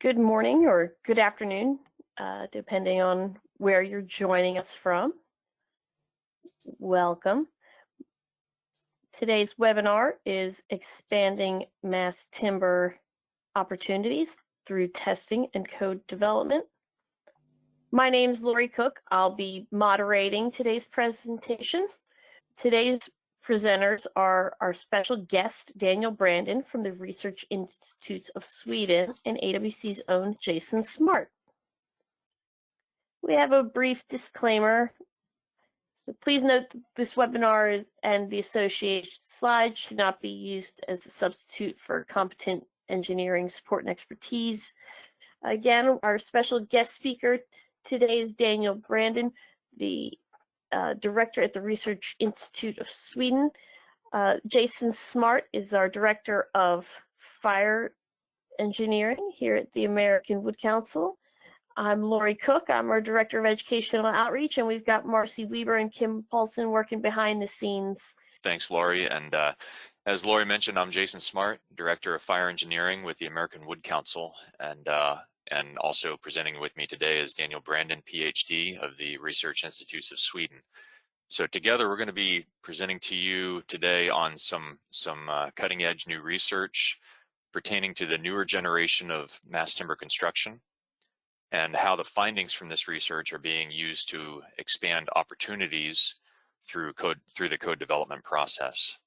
Good morning or good afternoon, depending on where you're joining us from. Welcome. Today's webinar is Expanding Mass Timber Opportunities Through Testing and Code Development. My name is Lori Cook. I'll be moderating today's presentation. Today's presenters are our special guest, Daniel Brandon from the Research Institutes of Sweden and AWC's own Jason Smart. We have a brief disclaimer. So please note that this webinar and the associated slides should not be used as a substitute for competent engineering support and expertise. Again, our special guest speaker today is Daniel Brandon, the director at the Research Institute of Sweden. Jason Smart is our director of fire engineering here at the American Wood Council. I'm Lori Cook. I'm our Director of Educational Outreach, and we've got Marcy Weber and Kim Paulson working behind the scenes. Thanks, Lori. And as Lori mentioned, I'm Jason Smart, Director of Fire Engineering with the American Wood Council. And also presenting with me today is Daniel Brandon, PhD of the Research Institutes of Sweden. So together we're going to be presenting to you today on some cutting edge new research pertaining to the newer generation of mass timber construction, and how the findings from this research are being used to expand opportunities through the code development process.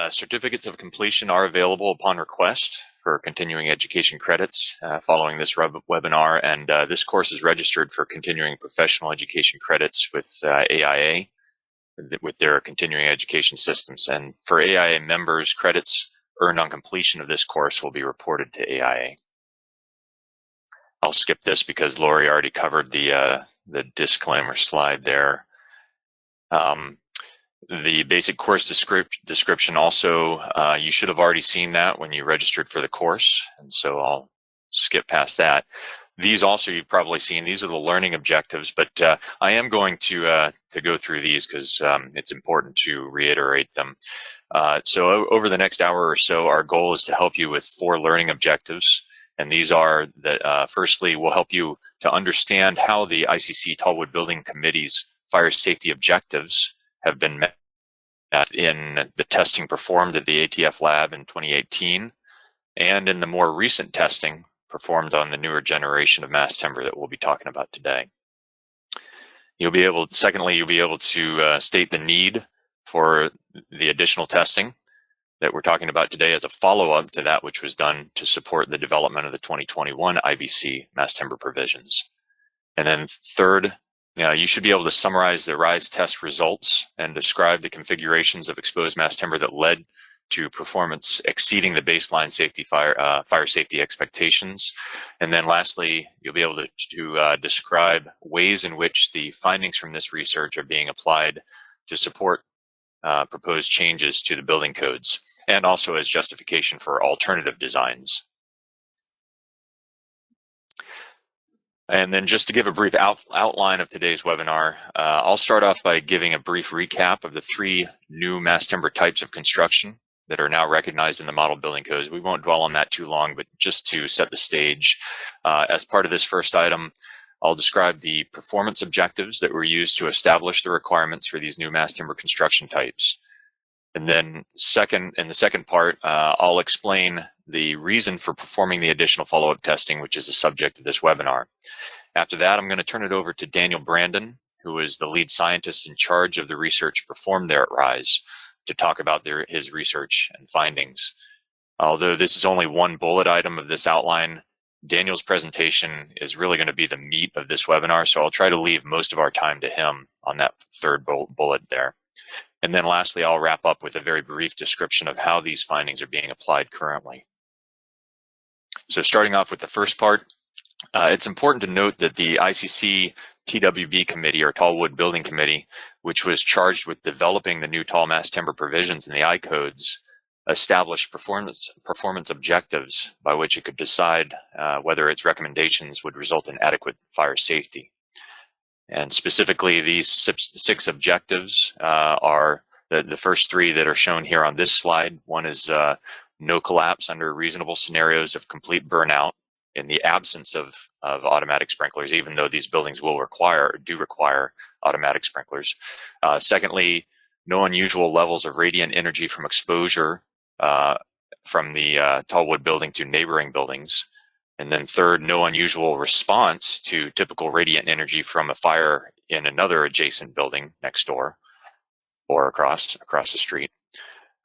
Certificates of completion are available upon request for continuing education credits following this webinar, and this course is registered for continuing professional education credits with AIA, with their continuing education systems. And for AIA members, credits earned on completion of this course will be reported to AIA. I'll skip this because Lori already covered the disclaimer slide there. The basic course description also, you should have already seen that when you registered for the course, and so I'll skip past that. These also you've probably seen. These are the learning objectives, but I am going to go through these because it's important to reiterate them. So over the next hour or so, our goal is to help you with 4 learning objectives. And these are that, firstly, will help you to understand how the ICC Tallwood Building Committee's fire safety objectives have been met in the testing performed at the ATF lab in 2018, and in the more recent testing performed on the newer generation of mass timber that we'll be talking about today. Secondly, you'll be able to state the need for the additional testing that we're talking about today as a follow-up to that which was done to support the development of the 2021 IBC mass timber provisions. And then third, you should be able to summarize the RISE test results and describe the configurations of exposed mass timber that led to performance exceeding the baseline fire safety expectations. And then lastly, you'll be able to describe ways in which the findings from this research are being applied to support proposed changes to the building codes, and also as justification for alternative designs. And then just to give a brief outline of today's webinar, I'll start off by giving a brief recap of the 3 new mass timber types of construction that are now recognized in the model building codes. We won't dwell on that too long, but just to set the stage, as part of this first item, I'll describe the performance objectives that were used to establish the requirements for these new mass timber construction types. And then in the second part, I'll explain the reason for performing the additional follow-up testing, which is the subject of this webinar. After that, I'm going to turn it over to Daniel Brandon, who is the lead scientist in charge of the research performed there at RISE, to talk about his research and findings. Although this is only one bullet item of this outline, Daniel's presentation is really going to be the meat of this webinar, so I'll try to leave most of our time to him on that third bullet there. And then lastly, I'll wrap up with a very brief description of how these findings are being applied currently. So starting off with the first part, it's important to note that the ICC TWB committee, or Tallwood Building Committee, which was charged with developing the new tall mass timber provisions in the I codes, established performance objectives by which it could decide whether its recommendations would result in adequate fire safety. And specifically, these 6 objectives are the first 3 that are shown here on this slide. One is no collapse under reasonable scenarios of complete burnout. in the absence of automatic sprinklers, even though these buildings do require automatic sprinklers. Secondly, no unusual levels of radiant energy from exposure from the tallwood building to neighboring buildings. And then third, no unusual response to typical radiant energy from a fire in another adjacent building next door or across the street.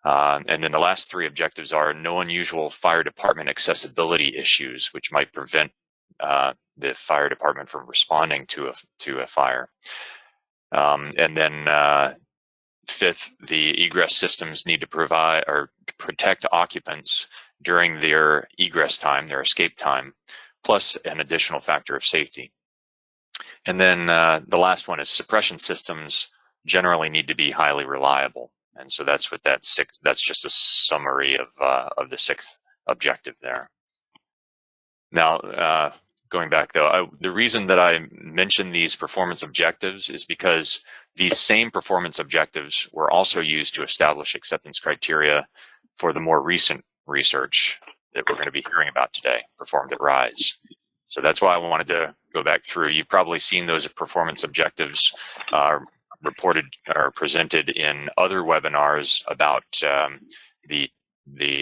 And then the last three objectives are no unusual fire department accessibility issues, which might prevent the fire department from responding to a fire. And then fifth, the egress systems need to provide or protect occupants during their egress time, their escape time, plus an additional factor of safety. And then the last one is suppression systems generally need to be highly reliable. And so that's what that's just a summary of the sixth objective there. Now, going back though, the reason that I mentioned these performance objectives is because these same performance objectives were also used to establish acceptance criteria for the more recent research that we're going to be hearing about today, performed at RISE. So that's why I wanted to go back through. You've probably seen those performance objectives reported or presented in other webinars about the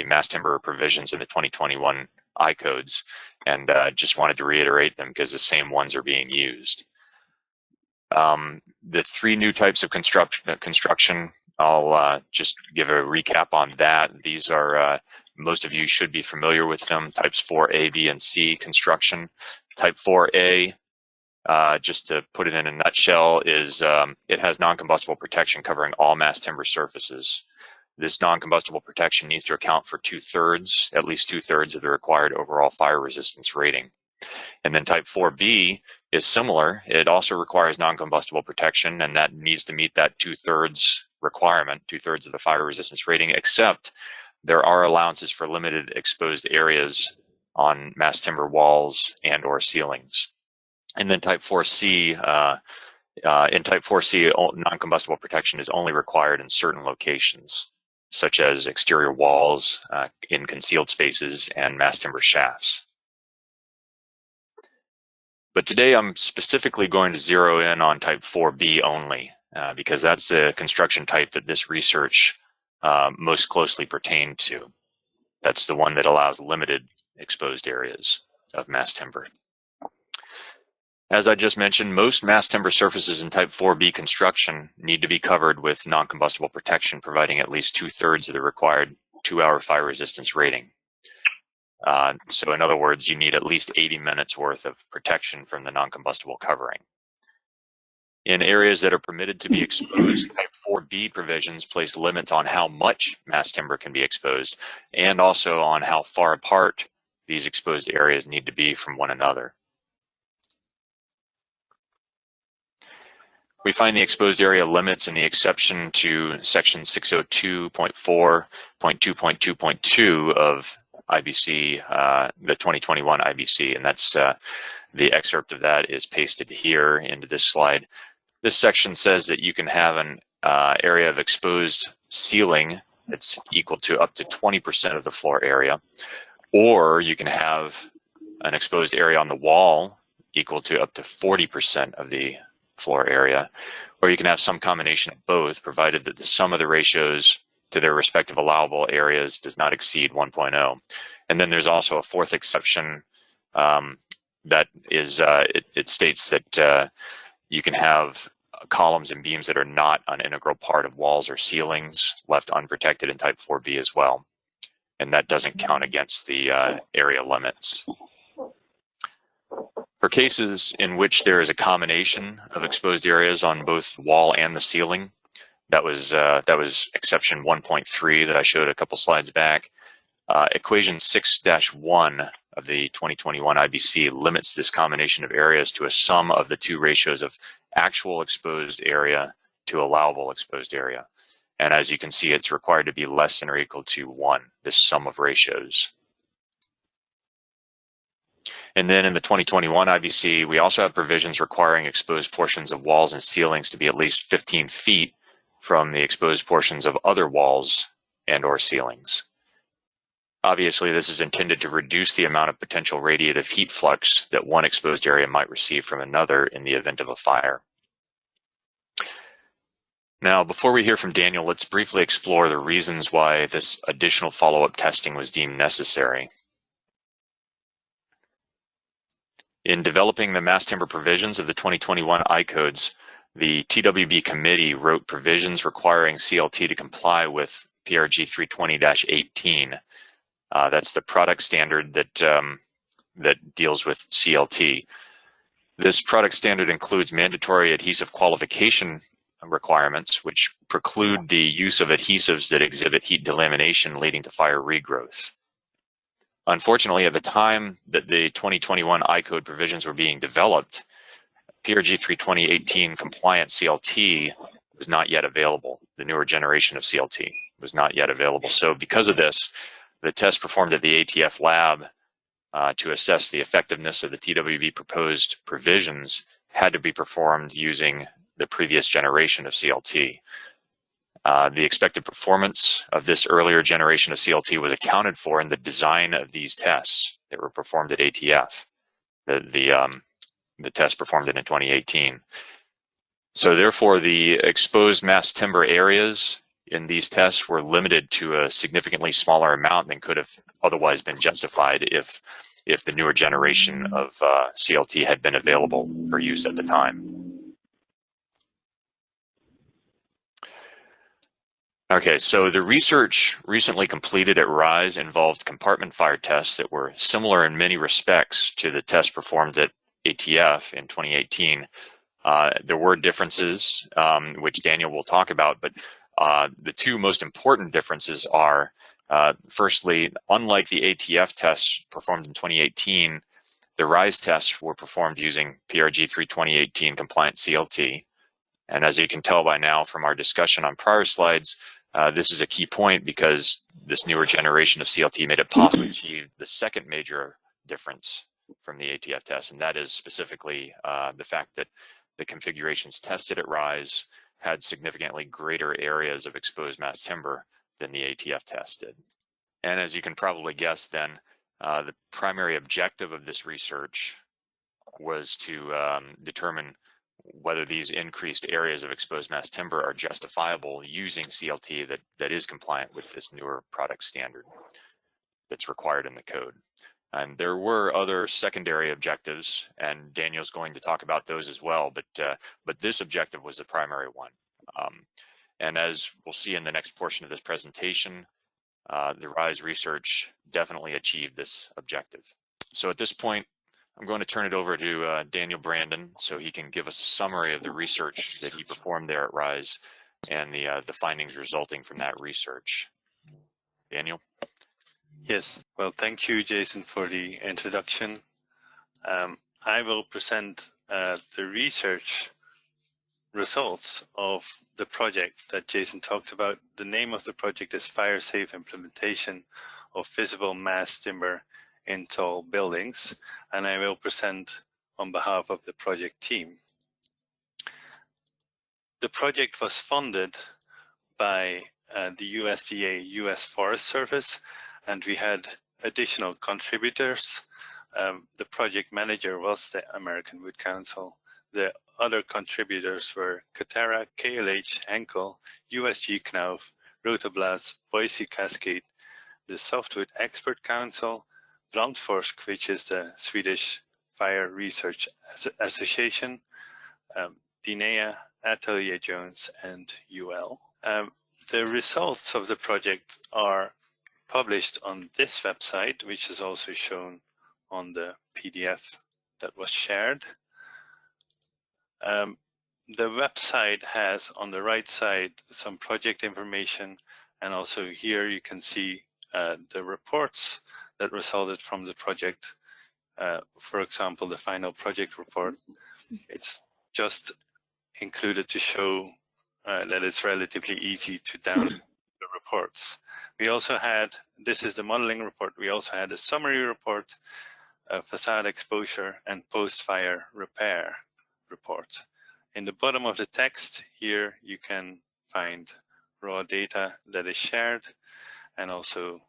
mass timber provisions in the 2021 I-codes, and just wanted to reiterate them because the same ones are being used. The three new types of construction, I'll just give a recap on that. These are, most of you should be familiar with them, types 4A, B, and C construction. Type 4A, just to put it in a nutshell, is it has non-combustible protection covering all mass timber surfaces. This non-combustible protection needs to account for at least two-thirds of the required overall fire resistance rating. And then type 4B is similar. It also requires non-combustible protection, and that needs to meet that two-thirds requirement, two-thirds of the fire resistance rating, except there are allowances for limited exposed areas on mass timber walls and or ceilings. And then type 4C, in type 4C, non-combustible protection is only required in certain locations, such as exterior walls, in concealed spaces, and mass timber shafts. But today I'm specifically going to zero in on type 4B only, because that's the construction type that this research most closely pertained to. That's the one that allows limited exposed areas of mass timber. As I just mentioned, most mass timber surfaces in type 4B construction need to be covered with non-combustible protection, providing at least two-thirds of the required 2-hour fire resistance rating. So in other words, you need at least 80 minutes worth of protection from the non-combustible covering. In areas that are permitted to be exposed, type 4B provisions place limits on how much mass timber can be exposed, and also on how far apart these exposed areas need to be from one another. We find the exposed area limits in the exception to section 602.4.2.2.2 of IBC, the 2021 IBC, and that's the excerpt of that is pasted here into this slide. This section says that you can have an area of exposed ceiling that's equal to up to 20% of the floor area, or you can have an exposed area on the wall equal to up to 40% of the floor area, or you can have some combination of both, provided that the sum of the ratios to their respective allowable areas does not exceed 1.0. And then there's also a fourth exception that is, it states that you can have columns and beams that are not an integral part of walls or ceilings left unprotected in type 4B as well. And that doesn't count against the area limits. For cases in which there is a combination of exposed areas on both the wall and the ceiling, that was exception 1.3 that I showed a couple slides back. Equation 6-1 of the 2021 IBC limits this combination of areas to a sum of the two ratios of actual exposed area to allowable exposed area. And as you can see, it's required to be less than or equal to 1, this sum of ratios. And then in the 2021 IBC, we also have provisions requiring exposed portions of walls and ceilings to be at least 15 feet from the exposed portions of other walls and or ceilings. Obviously, this is intended to reduce the amount of potential radiative heat flux that one exposed area might receive from another in the event of a fire. Now, before we hear from Daniel, let's briefly explore the reasons why this additional follow-up testing was deemed necessary. In developing the mass timber provisions of the 2021 I-codes, the TWB committee wrote provisions requiring CLT to comply with PRG 320-18. That's the product standard that deals with CLT. This product standard includes mandatory adhesive qualification requirements, which preclude the use of adhesives that exhibit heat delamination leading to fire regrowth. Unfortunately, at the time that the 2021 I-code provisions were being developed, PRG 320-18 compliant CLT was not yet available. The newer generation of CLT was not yet available. So because of this, the test performed at the ATF lab to assess the effectiveness of the TWB proposed provisions had to be performed using the previous generation of CLT. The expected performance of this earlier generation of CLT was accounted for in the design of these tests that were performed at ATF. The test performed in 2018. So therefore, the exposed mass timber areas in these tests were limited to a significantly smaller amount than could have otherwise been justified if the newer generation of CLT had been available for use at the time. Okay, so the research recently completed at RISE involved compartment fire tests that were similar in many respects to the tests performed at ATF in 2018. There were differences, which Daniel will talk about, but the two most important differences are, firstly, unlike the ATF tests performed in 2018, the RISE tests were performed using PRG 320-18 compliant CLT. And as you can tell by now from our discussion on prior slides, this is a key point because this newer generation of CLT made it possible to achieve the second major difference from the ATF test, and that is specifically the fact that the configurations tested at RISE had significantly greater areas of exposed mass timber than the ATF test did. And as you can probably guess then, the primary objective of this research was to determine whether these increased areas of exposed mass timber are justifiable using CLT that is compliant with this newer product standard that's required in the code. And there were other secondary objectives, and Daniel's going to talk about those as well, but this objective was the primary one. And as we'll see in the next portion of this presentation, the RISE research definitely achieved this objective. So at this point, I'm going to turn it over to Daniel Brandon so he can give us a summary of the research that he performed there at RISE and the findings resulting from that research. Daniel? Yes, well, thank you, Jason, for the introduction. I will present the research results of the project that Jason talked about. The name of the project is Fire Safe Implementation of Visible Mass Timber in Tall Buildings, and I will present on behalf of the project team. The project was funded by the USDA, US Forest Service, and we had additional contributors. The project manager was the American Wood Council. The other contributors were Katerra, KLH, Henkel, USG Knauf, Rotoblas, Boise Cascade, the Softwood Expert Council, Brandforsk, which is the Swedish Fire Research Association, DINEA, Atelier Jones, and UL. The results of the project are published on this website, which is also shown on the PDF that was shared. The website has on the right side some project information, and also here you can see the reports that resulted from the project. For example, the final project report. It's just included to show that it's relatively easy to download the reports. We also had, this is the modeling report, we also had a summary report, a facade exposure, and post-fire repair report. In the bottom of the text here, you can find raw data that is shared, and also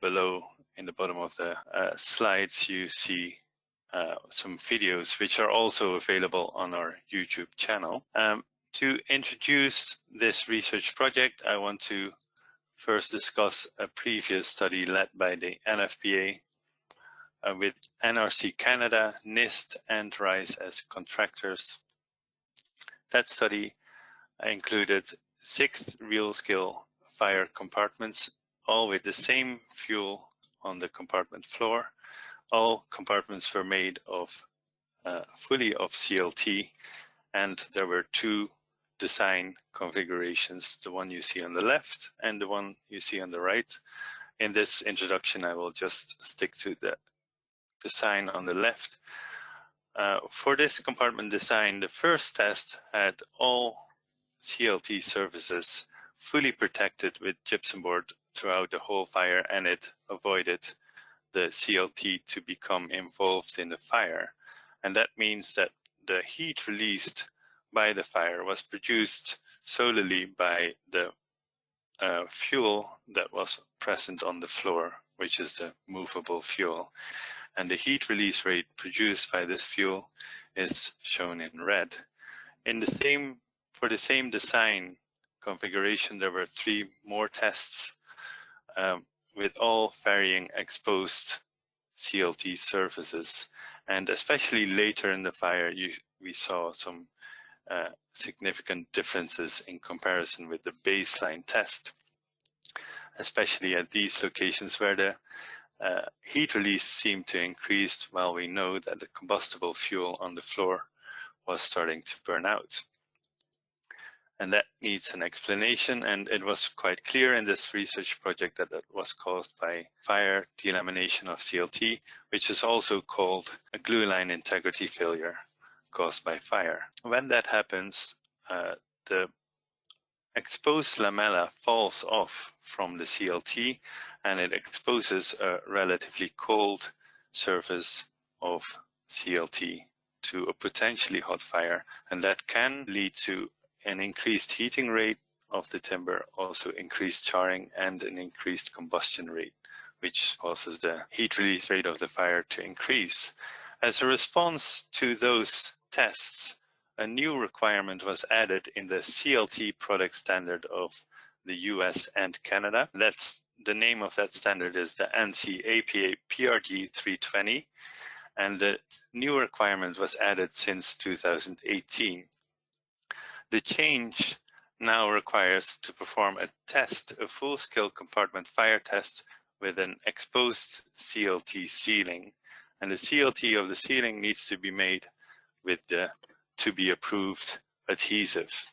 below in the bottom of the slides, you see some videos which are also available on our YouTube channel. To introduce this research project, I want to first discuss a previous study led by the NFPA with NRC Canada, NIST, and RISE as contractors. That study included 6 real-scale fire compartments, all with the same fuel on the compartment floor. All compartments were made of fully of CLT, and there were 2 design configurations, the one you see on the left and the one you see on the right. In this introduction, I will just stick to the design on the left. For this compartment design, the first test had all CLT surfaces fully protected with gypsum board throughout the whole fire, and it avoided the CLT to become involved in the fire. And that means that the heat released by the fire was produced solely by the fuel that was present on the floor, which is the movable fuel. And the heat release rate produced by this fuel is shown in red. For the same design configuration, there were 3 more tests with all varying exposed CLT surfaces. And especially later in the fire, we saw some significant differences in comparison with the baseline test, especially at these locations where the heat release seemed to increase, while we know that the combustible fuel on the floor was starting to burn out. And that needs an explanation, and it was quite clear in this research project that it was caused by fire delamination of CLT, which is also called a glue line integrity failure caused by fire. When that happens, the exposed lamella falls off from the CLT, and it exposes a relatively cold surface of CLT to a potentially hot fire, and that can lead to an increased heating rate of the timber, also increased charring, and an increased combustion rate, which causes the heat release rate of the fire to increase. As a response to those tests, a new requirement was added in the CLT product standard of the US and Canada. That's the name of that standard is the ANSI APA PRG 320, and the new requirement was added since 2018. The change now requires to perform a full-scale compartment fire test with an exposed CLT ceiling, and the CLT of the ceiling needs to be made with the to be approved adhesive.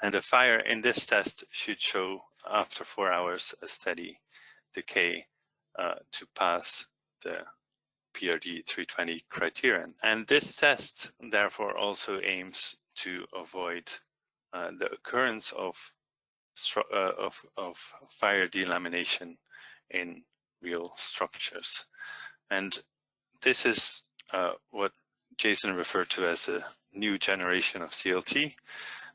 And the fire in this test should show after 4 hours a steady decay to pass the PRD 320 criterion. And this test therefore also aims to avoid the occurrence of fire delamination in real structures. And this is what Jason referred to as a new generation of CLT.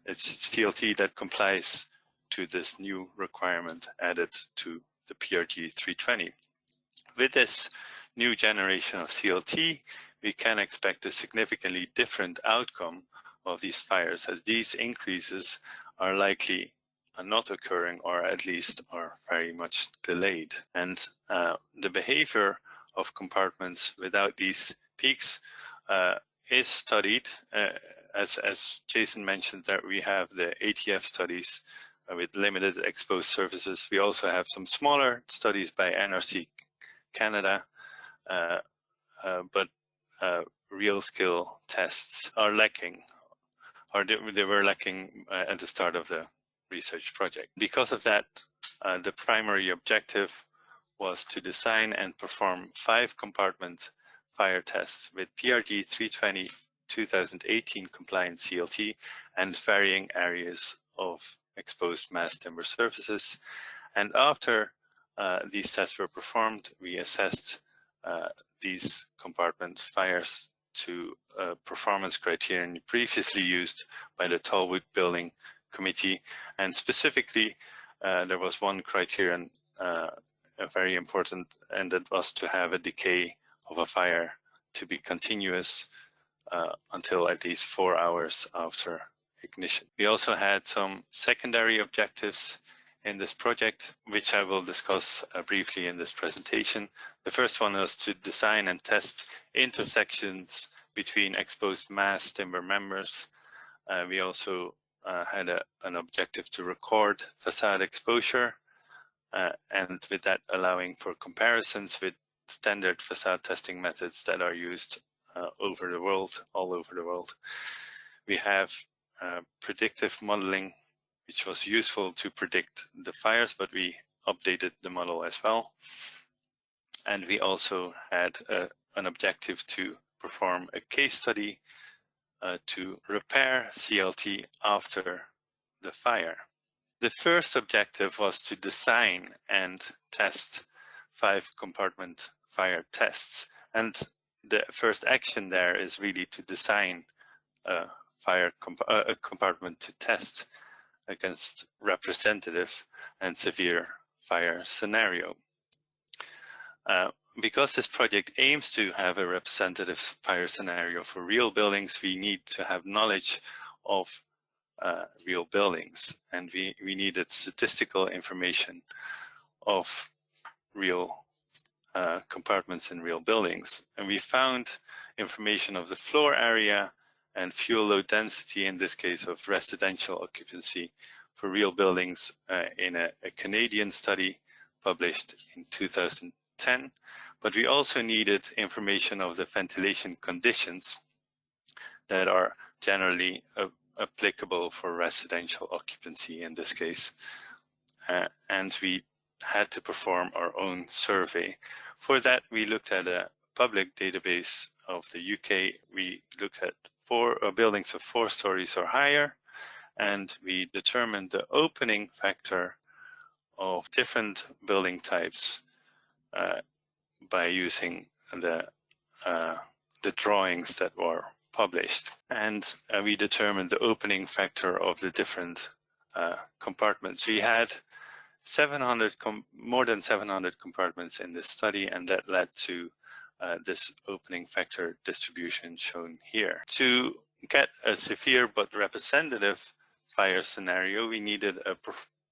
It's CLT that complies to this new requirement added to the PRG 320. With this new generation of CLT, we can expect a significantly different outcome of these fires, as these increases are likely not occurring, or at least are very much delayed. And the behavior of compartments without these peaks is studied. As Jason mentioned, that we have the ATF studies with limited exposed surfaces. We also have some smaller studies by NRC Canada, but real scale tests are lacking, or they were lacking at the start of the research project. Because of that, the primary objective was to design and perform 5 compartment fire tests with PRG 320 2018 compliant CLT and varying areas of exposed mass timber surfaces. And after these tests were performed, we assessed these compartment fires to performance criterion previously used by the Tallwood Building Committee. And specifically, there was one criterion very important, and that was to have a decay of a fire to be continuous until at least 4 hours after ignition. We also had some secondary objectives in this project, which I will discuss briefly in this presentation. The first one was to design and test intersections between exposed mass timber members. We also had an objective to record facade exposure, and with that allowing for comparisons with standard facade testing methods that are used all over the world. We have predictive modeling, which was useful to predict the fires, but we updated the model as well. And we also had an objective to perform a case study to repair CLT after the fire. The first objective was to design and test 5 compartment fire tests. And the first action there is really to design a compartment to test against representative and severe fire scenario. Because this project aims to have a representative fire scenario for real buildings, we need to have knowledge of real buildings, and we needed statistical information of real compartments in real buildings. And we found information of the floor area and fuel load density, in this case of residential occupancy for real buildings in a Canadian study published in 2010. But we also needed information of the ventilation conditions that are generally applicable for residential occupancy in this case. And we had to perform our own survey. For that, we looked at a public database of the UK. We looked at buildings of 4 stories or higher, and we determined the opening factor of different building types by using the drawings that were published. And we determined the opening factor of the different compartments. We had more than 700 compartments in this study, and that led to this opening factor distribution shown here. To get a severe but representative fire scenario, we needed a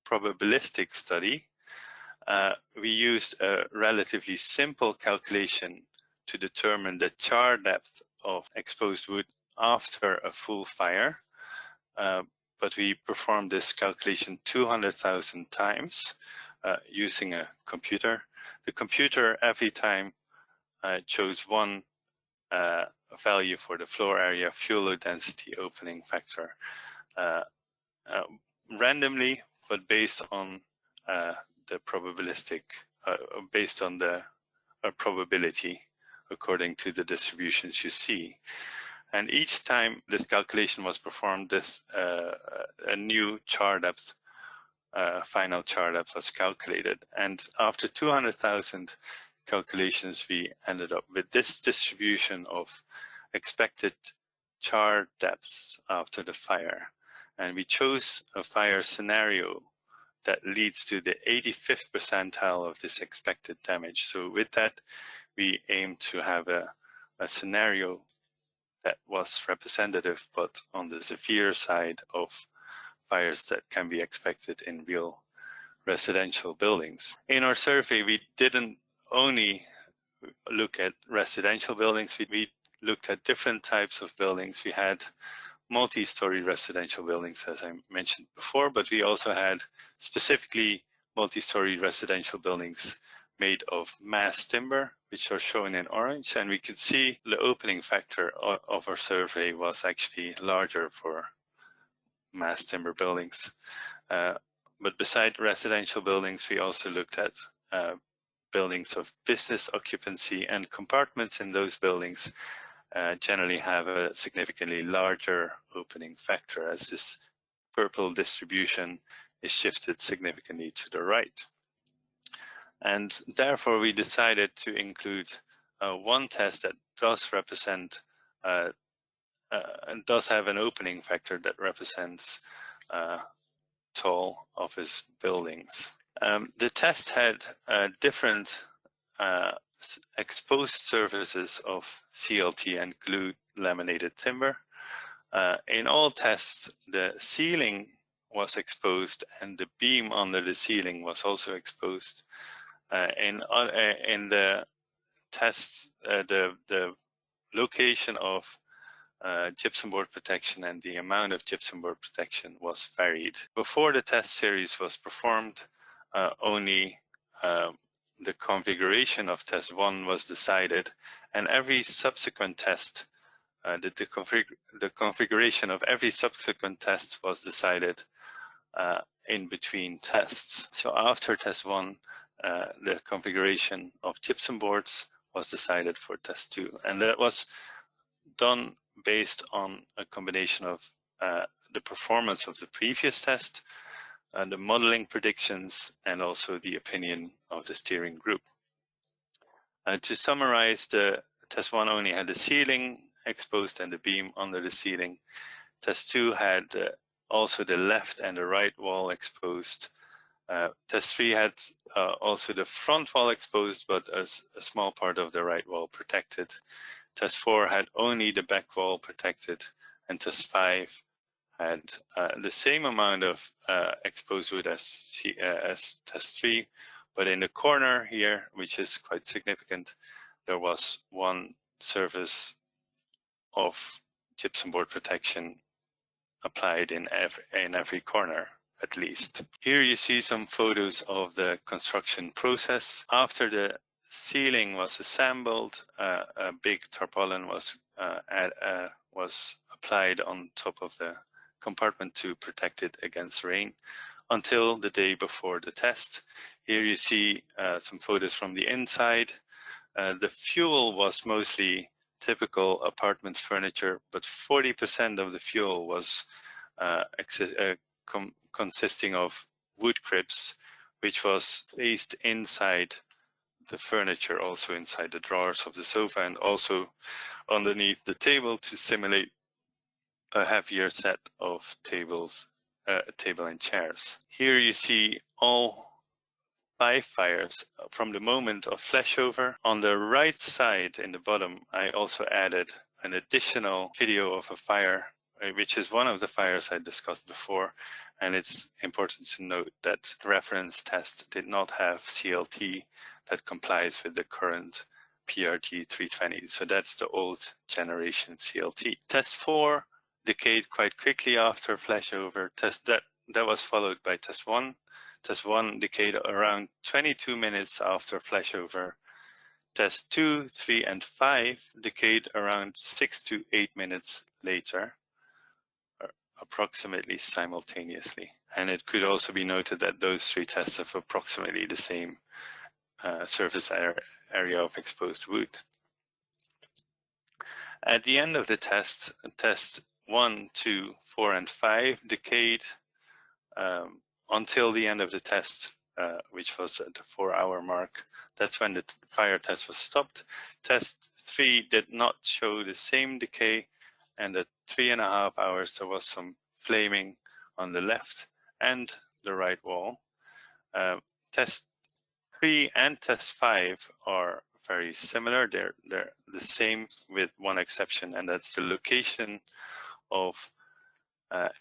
probabilistic study. We used a relatively simple calculation to determine the char depth of exposed wood after a full fire, but we performed this calculation 200,000 times using a computer. The computer every time chose one value for the floor area, fuel load density, opening factor, randomly, but based on the probabilistic, based on the probability according to the distributions you see. And each time this calculation was performed, a new char depth, final char depth was calculated. And after 200,000 calculations, we ended up with this distribution of expected char depths after the fire. And we chose a fire scenario that leads to the 85th percentile of this expected damage. So with that, we aim to have a scenario that was representative, but on the severe side of fires that can be expected in real residential buildings. In our survey, we didn't only look at residential buildings, we looked at different types of buildings. We had multi-story residential buildings, as I mentioned before, but we also had specifically multi-story residential buildings made of mass timber, which are shown in orange. And we could see the opening factor of our survey was actually larger for mass timber buildings. But beside residential buildings, we also looked at buildings of business occupancy, and compartments in those buildings generally have a significantly larger opening factor, as this purple distribution is shifted significantly to the right. And therefore, we decided to include one test that does represent and does have an opening factor that represents tall office buildings. The test had different exposed surfaces of CLT and glue laminated timber. In all tests, the ceiling was exposed and the beam under the ceiling was also exposed. In the tests, the location of gypsum board protection and the amount of gypsum board protection was varied. Before the test series was performed, only the configuration of test 1 was decided, and every subsequent test, the configuration of every subsequent test was decided in between tests. So after test 1, the configuration of gypsum boards was decided for test 2, and that was done based on a combination of the performance of the previous test, the modeling predictions, and also the opinion of the steering group. To summarize, the test 1 only had the ceiling exposed and the beam under the ceiling. Test 2 had also the left and the right wall exposed. Test 3 had also the front wall exposed, but as a small part of the right wall protected. Test 4 had only the back wall protected, and test 5 had the same amount of exposed wood as test 3, but in the corner here, which is quite significant, there was one surface of gypsum board protection applied in every corner, at least. Here you see some photos of the construction process. After the ceiling was assembled, a big tarpaulin was applied on top of the compartment to protect it against rain until the day before the test. Here you see some photos from the inside. The fuel was mostly typical apartment furniture, but 40% of the fuel was consisting of wood cribs, which was placed inside the furniture, also inside the drawers of the sofa, and also underneath the table to simulate a heavier set of table and chairs. Here you see all 5 fires from the moment of flashover. On the right side in the bottom, I also added an additional video of a fire, which is one of the fires I discussed before. And it's important to note that the reference test did not have CLT that complies with the current PRG 320. So that's the old generation CLT. Test 4 decayed quite quickly after flashover. That was followed by test 1. Test 1 decayed around 22 minutes after flashover. Test 2, 3, and 5 decayed around 6 to 8 minutes later, approximately simultaneously. And it could also be noted that those 3 tests have approximately the same surface area of exposed wood. At the end of the test, test 1, 2, 4, and 5 decayed until the end of the test, which was at the 4-hour mark. That's when the fire test was stopped. Test 3 did not show the same decay, and at 3.5 hours there was some flaming on the left and the right wall. Test 3 and test 5 are very similar. They're the same with one exception, and that's the location of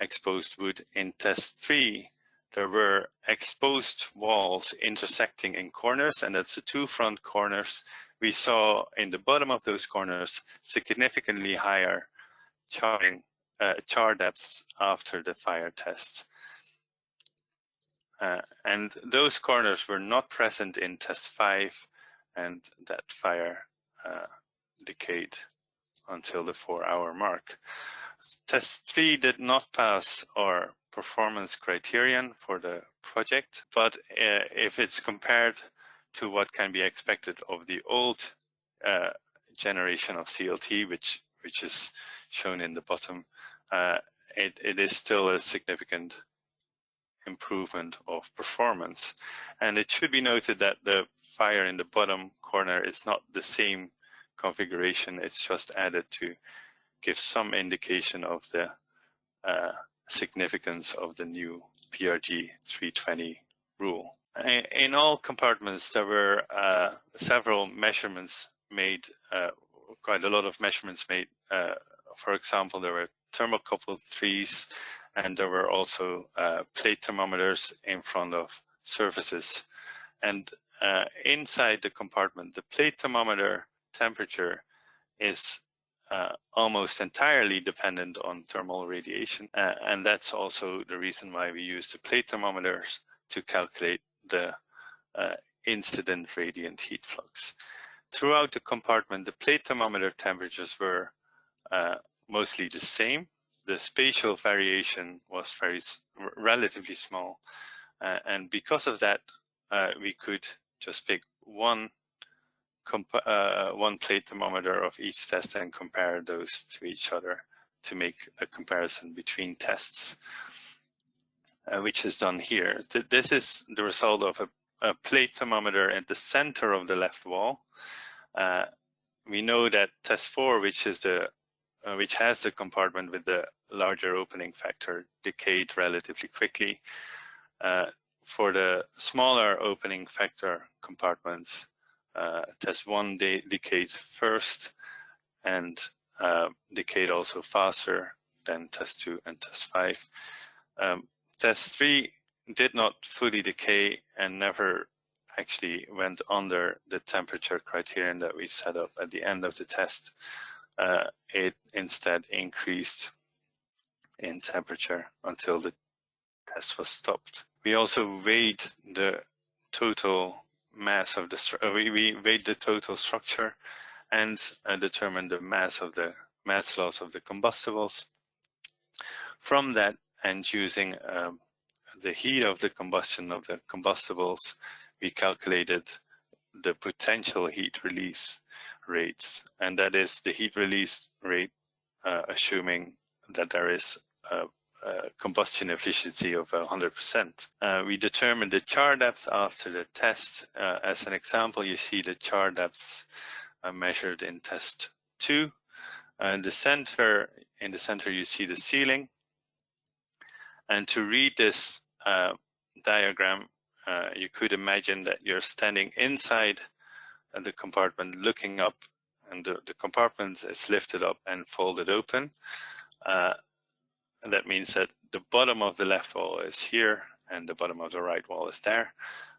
exposed wood. In test 3, there were exposed walls intersecting in corners, and that's the 2 front corners. We saw in the bottom of those corners significantly higher char depths after the fire test. And those corners were not present in test 5, and that fire decayed until the 4-hour mark. Test 3 did not pass our performance criterion for the project, but if it's compared to what can be expected of the old generation of CLT, which is shown in the bottom, it is still a significant improvement of performance. And it should be noted that the fire in the bottom corner is not the same configuration. It's just added to give some indication of the significance of the new PRG 320 rule. In all compartments, there were several measurements made, quite a lot of measurements made. For example, there were thermocouple trees, and there were also plate thermometers in front of surfaces. And inside the compartment, the plate thermometer temperature is almost entirely dependent on thermal radiation. And that's also the reason why we use the plate thermometers to calculate the incident radiant heat flux. Throughout the compartment, the plate thermometer temperatures were mostly the same. The spatial variation was relatively small. And because of that, we could just pick one plate thermometer of each test and compare those to each other to make a comparison between tests, which is done here. This is the result of a plate thermometer at the center of the left wall. We know that test 4, which has the compartment with the larger opening factor, decayed relatively quickly. For the smaller opening factor compartments, test 1 decayed first and decayed also faster than test 2 and test 5. Test 3 did not fully decay and never actually went under the temperature criterion that we set up at the end of the test. It instead increased in temperature until the test was stopped. We also weighed the total mass of the we weighed the total structure and determined the mass loss of the combustibles. From that, and using the heat of the combustion of the combustibles, we calculated the potential heat release rates, and that is the heat release rate assuming that there is a combustion efficiency of 100%. We determined the char depth after the test. As an example, you see the char depths measured in test 2. In the center you see the ceiling. And to read this diagram, you could imagine that you're standing inside the compartment looking up, and the compartment is lifted up and folded open. And that means that the bottom of the left wall is here and the bottom of the right wall is there.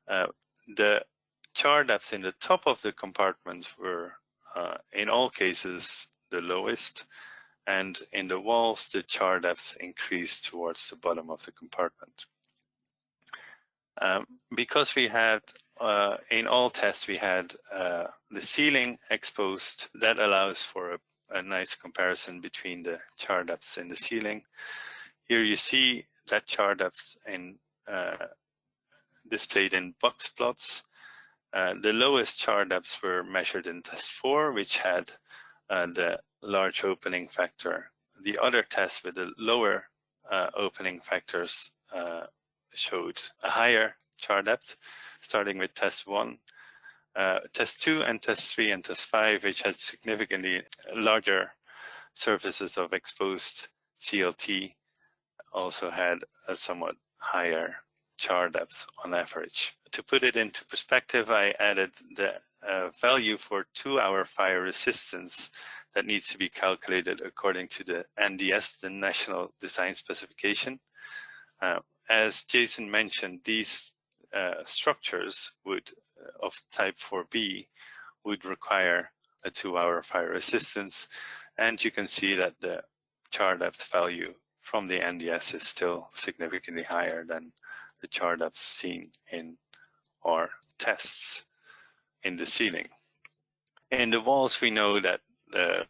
The char depths in the top of the compartment were in all cases the lowest, and in the walls the char depths increased towards the bottom of the compartment. Because we had in all tests we had the ceiling exposed, that allows for a nice comparison between the char depths in the ceiling. Here you see that char depths displayed in box plots. The lowest char depths were measured in test 4, which had the large opening factor. The other tests with the lower opening factors showed a higher char depth, starting with test 1. Test 2 and test 3 and test 5, which had significantly larger surfaces of exposed CLT, also had a somewhat higher char depth on average. To put it into perspective, I added the value for 2-hour fire resistance that needs to be calculated according to the NDS, the National Design Specification. As Jason mentioned, these structures of type 4B would require a 2-hour fire resistance, and you can see that the char depth value from the NDS is still significantly higher than the char depth seen in our tests in the ceiling. In the walls, we know that the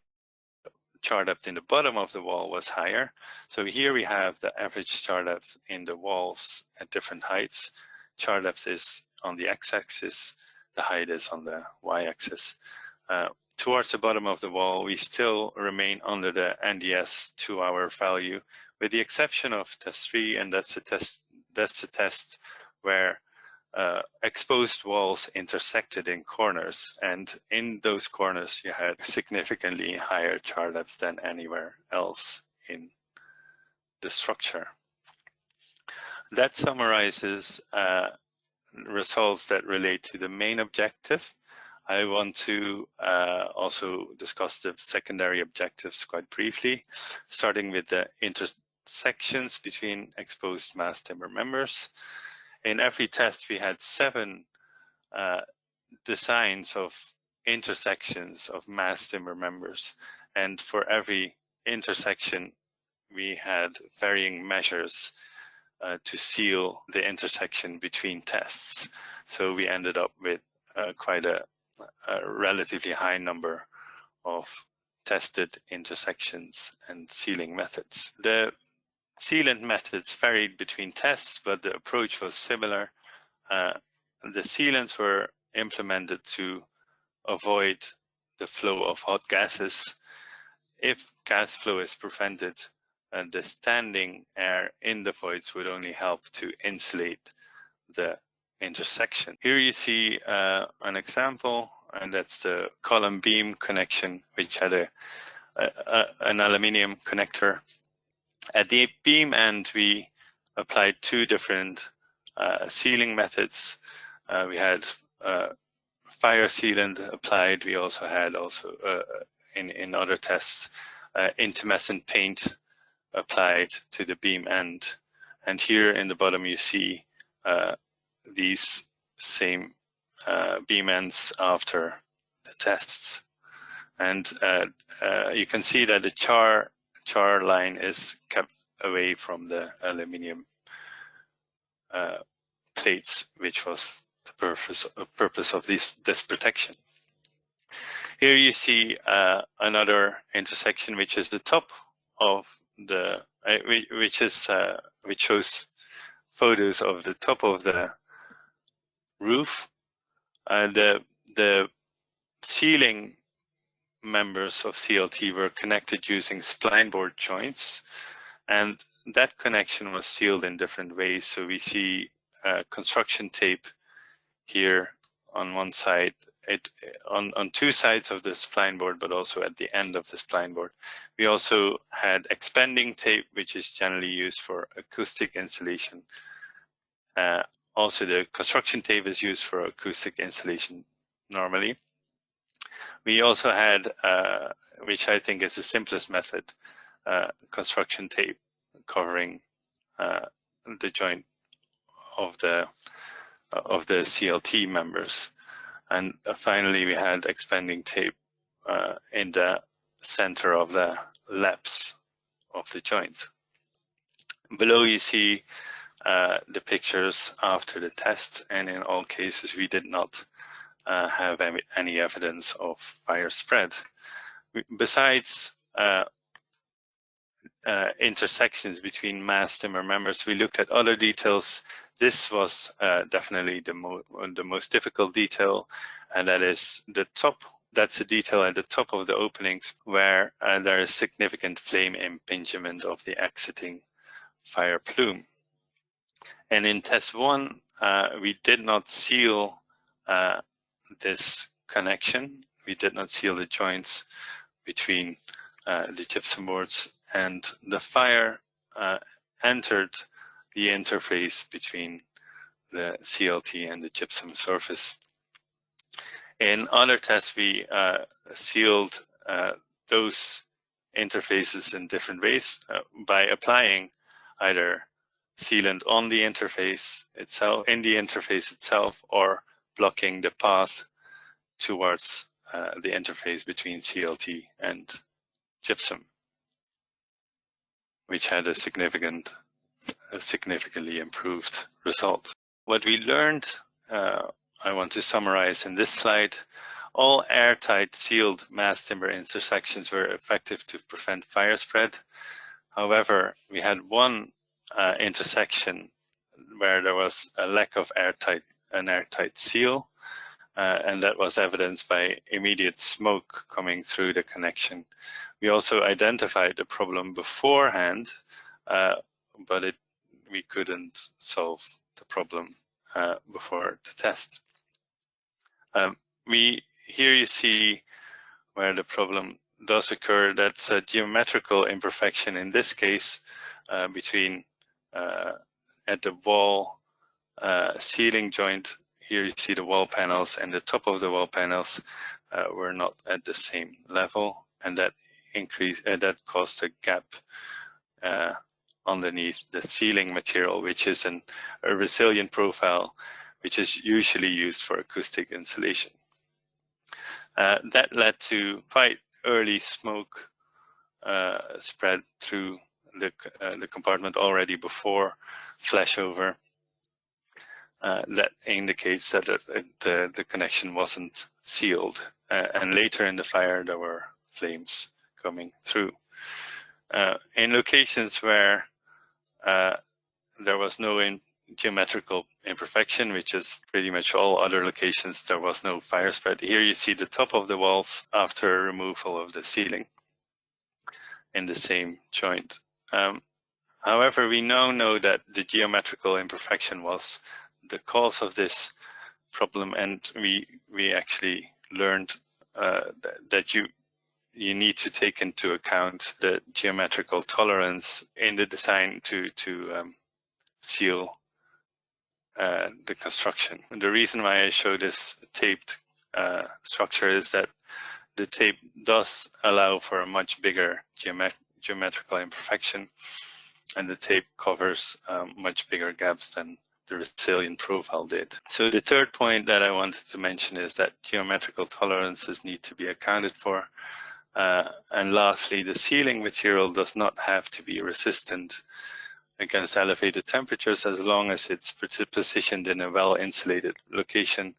char depth in the bottom of the wall was higher. So here we have the average char depth in the walls at different heights. Char depth is on the x-axis, the height is on the y-axis. Towards the bottom of the wall, we still remain under the NDS 2-hour value, with the exception of test 3, and that's the test where exposed walls intersected in corners, and in those corners you had significantly higher char depth than anywhere else in the structure. That summarizes results that relate to the main objective. I want to also discuss the secondary objectives quite briefly, starting with the intersections between exposed mass timber members. In every test, we had 7 designs of intersections of mass timber members, and for every intersection, we had varying measures to seal the intersection between tests. So we ended up with quite a relatively high number of tested intersections and sealing methods. The sealant methods varied between tests, but the approach was similar. The sealants were implemented to avoid the flow of hot gases. If gas flow is prevented, the standing air in the voids would only help to insulate the intersection. Here you see an example, and that's the column beam connection, which had an aluminium connector. At the beam end, we applied 2 different sealing methods. We had fire sealant applied. We also had in other tests intumescent paint applied to the beam end. And here in the bottom you see these same beam ends after the tests. And you can see that the char line is kept away from the aluminium plates, which was the purpose of this protection. Here you see another intersection, which is the top of the which shows photos of the top of the roof. The sealing members of CLT were connected using spline board joints, and that connection was sealed in different ways. So we see construction tape here on one side, on 2 sides of the spline board, but also at the end of the spline board. We also had expanding tape, which is generally used for acoustic insulation. Also, the construction tape is used for acoustic insulation normally. We also had, which I think is the simplest method, construction tape covering the joint of the CLT members. And finally, we had expanding tape in the center of the laps of the joints. Below you see the pictures after the test, and in all cases we did not have any evidence of fire spread. Besides intersections between mass timber members, we looked at other details. This was definitely the most difficult detail, and that is the top. That's a detail at the top of the openings where there is significant flame impingement of the exiting fire plume. And in test 1, we did not seal this connection. We did not seal the joints between the gypsum boards, and the fire entered the interface between the CLT and the gypsum surface. In other tests, we sealed those interfaces in different ways by applying either sealant on the interface itself, in the interface itself, or blocking the path towards the interface between CLT and gypsum, which had a significantly improved result. What we learned, I want to summarize in this slide. All airtight sealed mass timber intersections were effective to prevent fire spread. However, we had one intersection where there was a lack of an airtight seal, and that was evidenced by immediate smoke coming through the connection. We also identified the problem beforehand, but we couldn't solve the problem before the test. Here you see where the problem does occur. That's a geometrical imperfection in this case between at the wall ceiling joint. Here you see the wall panels, and the top of the wall panels were not at the same level, and that caused a gap underneath the ceiling material, which is a resilient profile, which is usually used for acoustic insulation. That led to quite early smoke spread through the compartment already before flashover. That indicates that the connection wasn't sealed, and later in the fire there were flames coming through. In locations where there was no geometrical imperfection, which is pretty much all other locations, there was no fire spread. Here you see the top of the walls after removal of the ceiling in the same joint. However, we now know that the geometrical imperfection was the cause of this problem, and we actually learned that you need to take into account the geometrical tolerance in the design to seal the construction. And the reason why I show this taped structure is that the tape does allow for a much bigger geometrical imperfection, and the tape covers much bigger gaps than the resilient profile did. So the third point that I wanted to mention is that geometrical tolerances need to be accounted for. And lastly, the ceiling material does not have to be resistant against elevated temperatures as long as it's positioned in a well-insulated location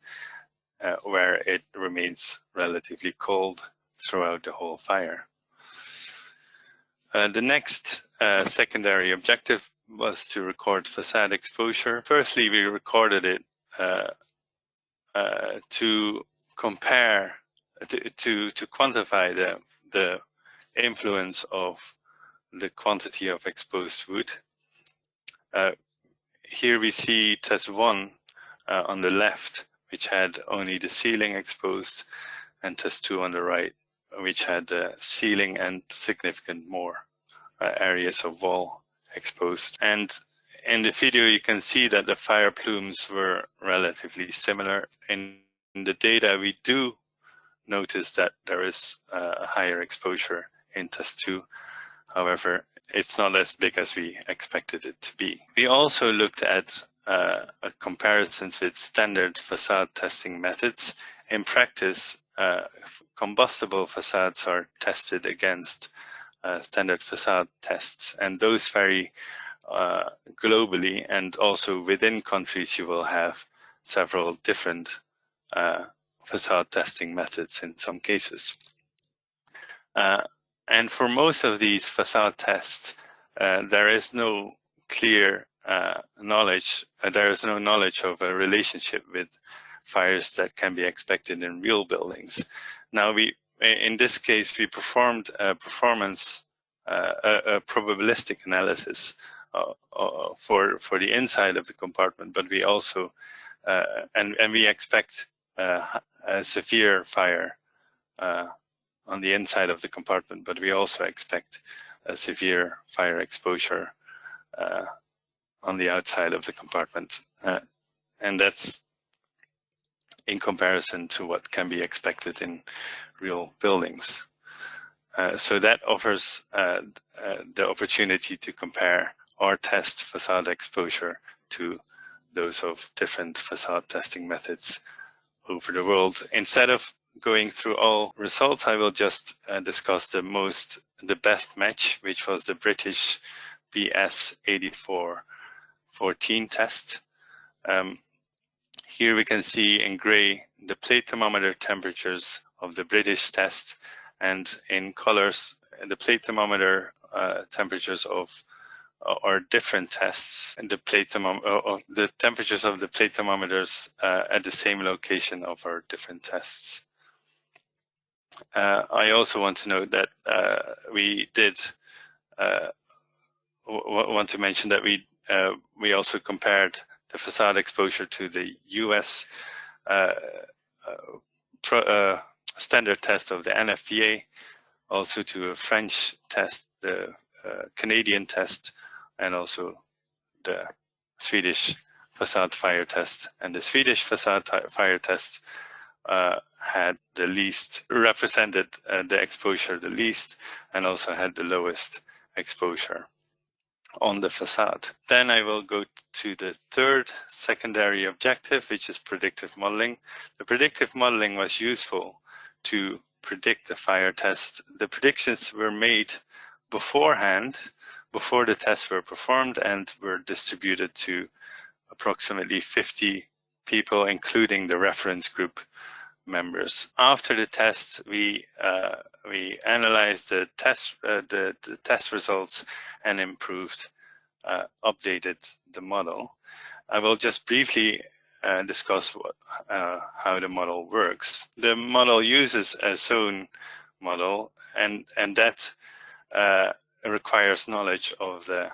where it remains relatively cold throughout the whole fire. The next secondary objective was to record facade exposure. Firstly, we recorded it to compare, to quantify the influence of the quantity of exposed wood. Here we see test 1 on the left, which had only the ceiling exposed, and test 2 on the right, which had the ceiling and significant more areas of wall exposed. And in the video, you can see that the fire plumes were relatively similar. In the data, we do notice that there is a higher exposure in test 2. However, it's not as big as we expected it to be. We also looked at comparisons with standard facade testing methods. In practice, combustible facades are tested against standard facade tests, and those vary globally, and also within countries you will have several different facade testing methods in some cases. And for most of these facade tests, there is no clear knowledge, there is no knowledge of a relationship with fires that can be expected in real buildings. Now, in this case, we performed a probabilistic analysis for the inside of the compartment, but we also, and we expect a severe fire on the inside of the compartment, but we also expect a severe fire exposure on the outside of the compartment. And that's in comparison to what can be expected in real buildings. So that offers the opportunity to compare our test facade exposure to those of different facade testing methods over the world. Instead of going through all results, I will just discuss the best match, which was the British BS 8414 test. Here we can see in gray the plate thermometer temperatures of the British test, and in colors the plate thermometer temperatures of our different tests, and the temperatures of the plate thermometers at the same location of our different tests. I also want to note that we did want to mention that we also compared the facade exposure to the US standard test of the NFPA, also to a French test, the Canadian test, and also the Swedish facade fire test, and the Swedish facade fire test had the least, represented the exposure the least, and also had the lowest exposure on the facade. Then I will go to the third secondary objective, which is predictive modeling. The predictive modeling was useful to predict the fire test. The predictions were made beforehand, before the tests were performed, and were distributed to approximately 50 people, including the reference group members. After the test, we analyzed the test results and improved, updated the model. I will just briefly discuss how the model works. The model uses a zone model, and that requires knowledge of the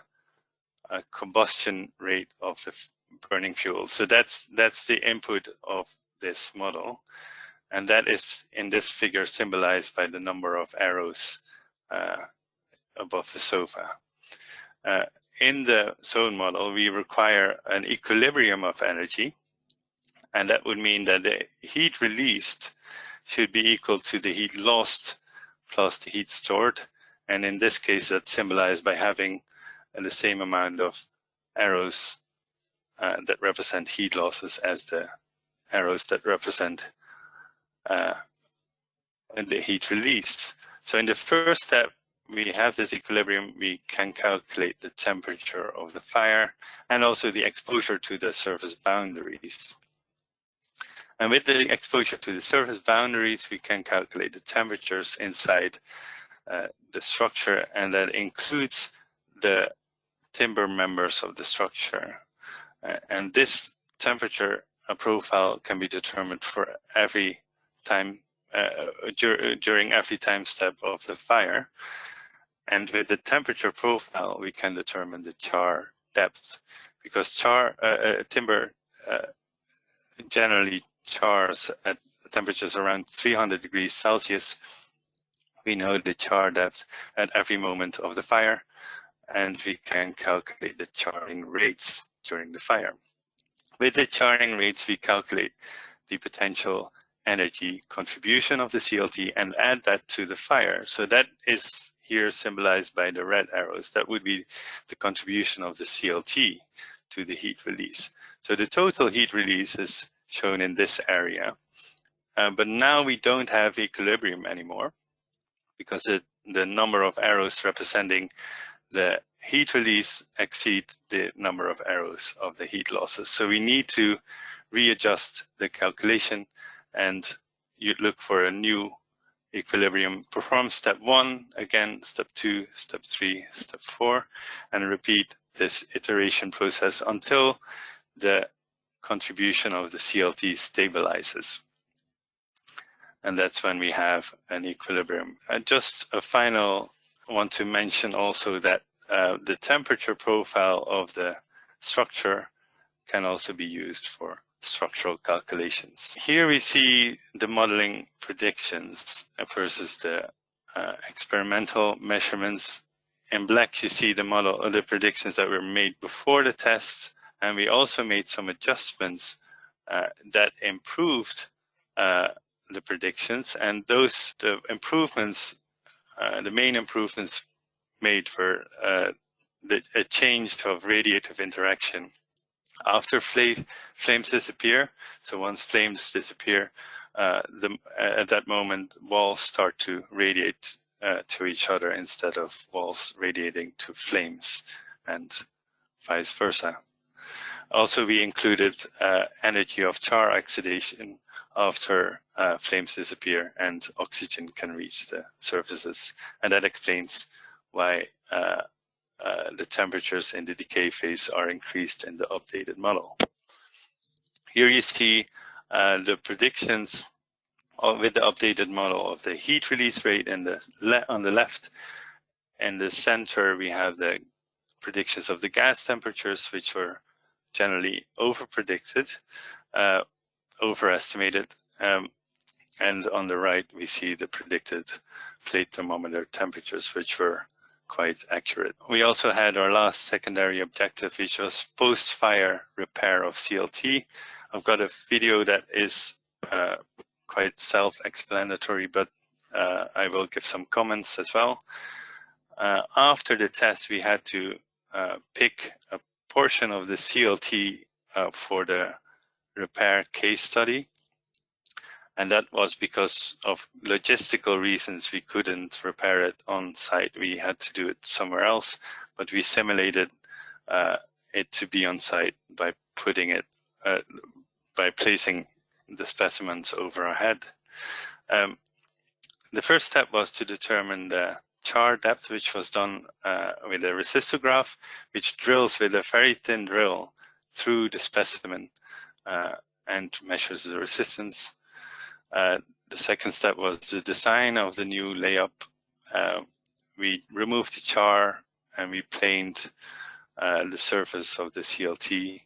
combustion rate of the burning fuel. So that's the input of this model. And that is in this figure symbolized by the number of arrows above the sofa. In the zone model, we require an equilibrium of energy, and that would mean that the heat released should be equal to the heat lost plus the heat stored. And in this case, that's symbolized by having the same amount of arrows that represent heat losses as the arrows that represent the heat released. So in the first step, we have this equilibrium. We can calculate the temperature of the fire and also the exposure to the surface boundaries. And with the exposure to the surface boundaries, we can calculate the temperatures inside the structure, and that includes the timber members of the structure. And this temperature profile can be determined for every time during every time step of the fire. And with the temperature profile, we can determine the char depth, because timber generally chars at temperatures around 300 degrees Celsius. We know the char depth at every moment of the fire, and we can calculate the charring rates during the fire. With the charring rates, we calculate the potential energy contribution of the CLT and add that to the fire. So that is here symbolized by the red arrows. That would be the contribution of the CLT to the heat release. So the total heat release is shown in this area. But now we don't have equilibrium anymore, because the number of arrows representing the heat release exceed the number of arrows of the heat losses. So we need to readjust the calculation, and you look for a new equilibrium. Perform step 1, again, step 2, step 3, step 4, and repeat this iteration process until the contribution of the CLT stabilizes. And that's when we have an equilibrium. Just a final, I want to mention also that the temperature profile of the structure can also be used for structural calculations. Here we see the modeling predictions versus the experimental measurements. In black, you see the predictions that were made before the test, and we also made some adjustments that improved the predictions. And the improvements, the main improvements made for a change of radiative interaction after flames disappear. So once flames disappear, at that moment, walls start to radiate to each other instead of walls radiating to flames, and vice versa. Also, we included energy of char oxidation after flames disappear and oxygen can reach the surfaces. And that explains why the temperatures in the decay phase are increased in the updated model. Here you see the predictions with the updated model of the heat release rate on the left. In the center, we have the predictions of the gas temperatures, which were generally over-predicted, overestimated. And on the right, we see the predicted plate thermometer temperatures, which were quite accurate. We also had our last secondary objective, which was post-fire repair of CLT. I've got a video that is quite self-explanatory, but I will give some comments as well. After the test, we had to pick a portion of the CLT for the repair case study. And that was because of logistical reasons. We couldn't repair it on site. We had to do it somewhere else, but we simulated it to be on site by putting it, by placing the specimens over our head. The first step was to determine the char depth, which was done with a resistograph, which drills with a very thin drill through the specimen and measures the resistance. The second step was the design of the new layup. We removed the char and we planed the surface of the CLT.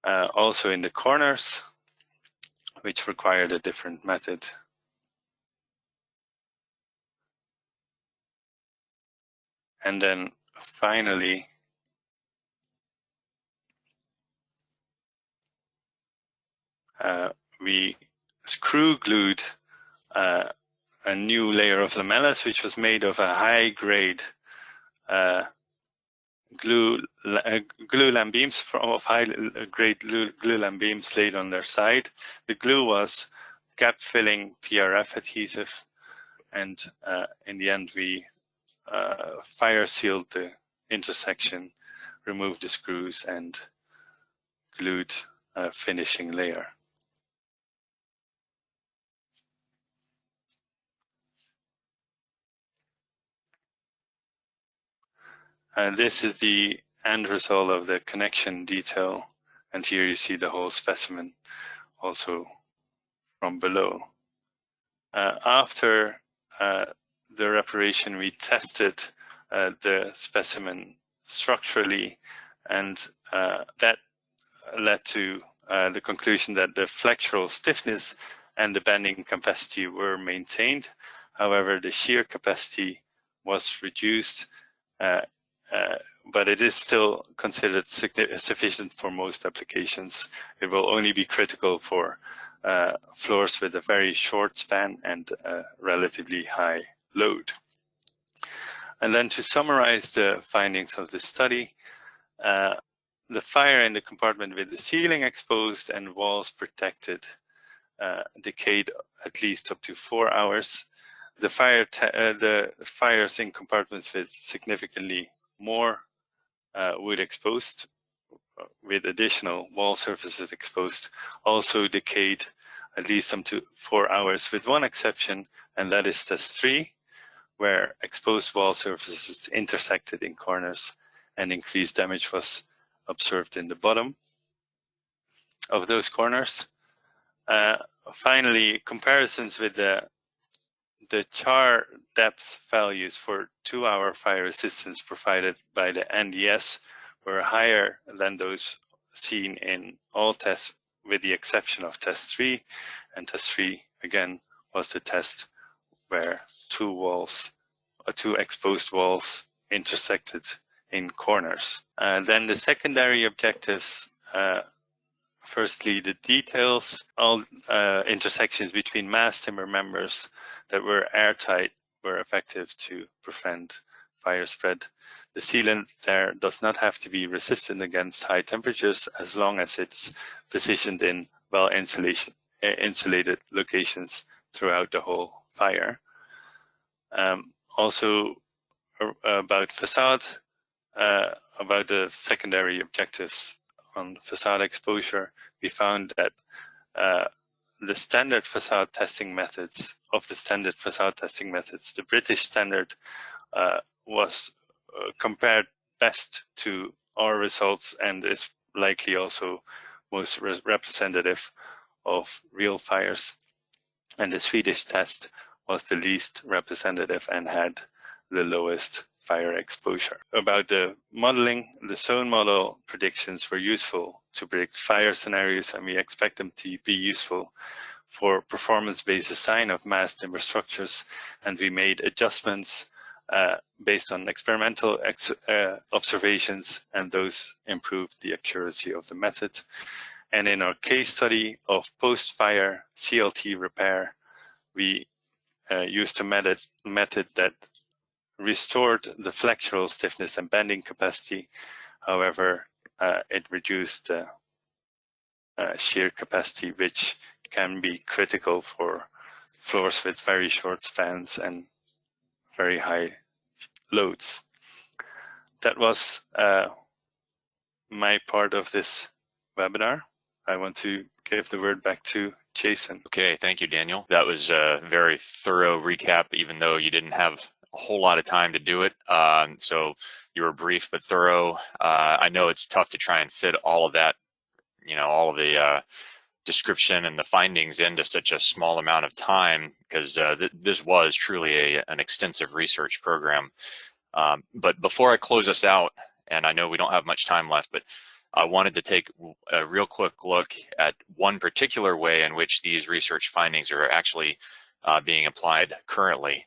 Also in the corners, which required a different method. And then finally, we screw glued a new layer of lamellas, which was made of a high-grade glulam beams of high-grade glulam beams laid on their side. The glue was gap-filling PRF adhesive, and in the end, we fire sealed the intersection, removed the screws, and glued a finishing layer. And this is the end result of the connection detail. And here you see the whole specimen also from below. After the reparation, we tested the specimen structurally, and that led to the conclusion that the flexural stiffness and the bending capacity were maintained. However, the shear capacity was reduced, but it is still considered sufficient for most applications. It will only be critical for floors with a very short span and a relatively high load. And then to summarize the findings of this study, the fire in the compartment with the ceiling exposed and walls protected decayed at least up to 4 hours. The fires in compartments with significantly more wood exposed, with additional wall surfaces exposed, also decayed at least up to 4 hours, with one exception, and that is test 3, where exposed wall surfaces intersected in corners and increased damage was observed in the bottom of those corners. Finally, comparisons with the char depth values for 2-hour fire resistance provided by the NDS were higher than those seen in all tests, with the exception of test 3. And test 3, again, was the test where two exposed walls intersected in corners. Then the secondary objectives, firstly, the details. All intersections between mass timber members that were airtight were effective to prevent fire spread. The sealant there does not have to be resistant against high temperatures as long as it's positioned in insulated locations throughout the whole fire. Also about facade, about the secondary objectives on facade exposure, we found that the standard facade testing methods, the British standard was compared best to our results and is likely also most representative of real fires. And the Swedish test was the least representative and had the lowest fire exposure. About the modeling, the zone model predictions were useful to predict fire scenarios, and we expect them to be useful for performance-based design of mass timber structures. And we made adjustments based on experimental observations, and those improved the accuracy of the method. And in our case study of post-fire CLT repair, we used a method that restored the flexural stiffness and bending capacity. However, it reduced the shear capacity, which can be critical for floors with very short spans and very high loads. That was my part of this webinar. I want to give the word back to Jason. Okay, thank you, Daniel. That was a very thorough recap, even though you didn't have a whole lot of time to do it. So you were brief but thorough. I know it's tough to try and fit all of that, all of the description and the findings into such a small amount of time, because this was truly an extensive research program. But before I close us out, and I know we don't have much time left, but I wanted to take a real quick look at one particular way in which these research findings are actually being applied currently.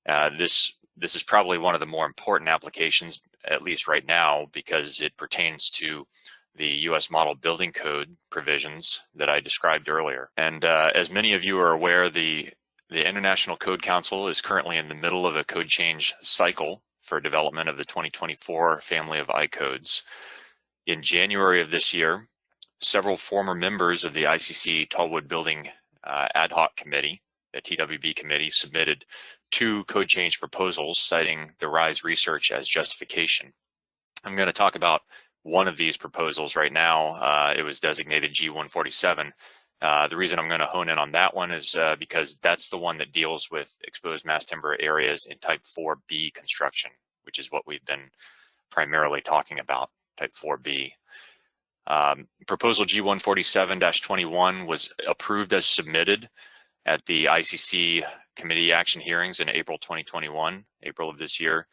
This is probably one of the more important applications, at least right now, because it pertains to the U.S. Model Building Code provisions that I described earlier. And as many of you are aware, the International Code Council is currently in the middle of a code change cycle for development of the 2024 family of I-codes. In January of this year, several former members of the ICC Tallwood Building Ad Hoc Committee, the TWB committee, submitted 2 code change proposals citing the RISE research as justification. I'm going to talk about one of these proposals right now. It was designated G147. The reason I'm going to hone in on that one is because that's the one that deals with exposed mass timber areas in type 4B construction, which is what we've been primarily talking about, type 4B. Proposal G147-21 was approved as submitted at the ICC committee action hearings in April 2021, April of this year.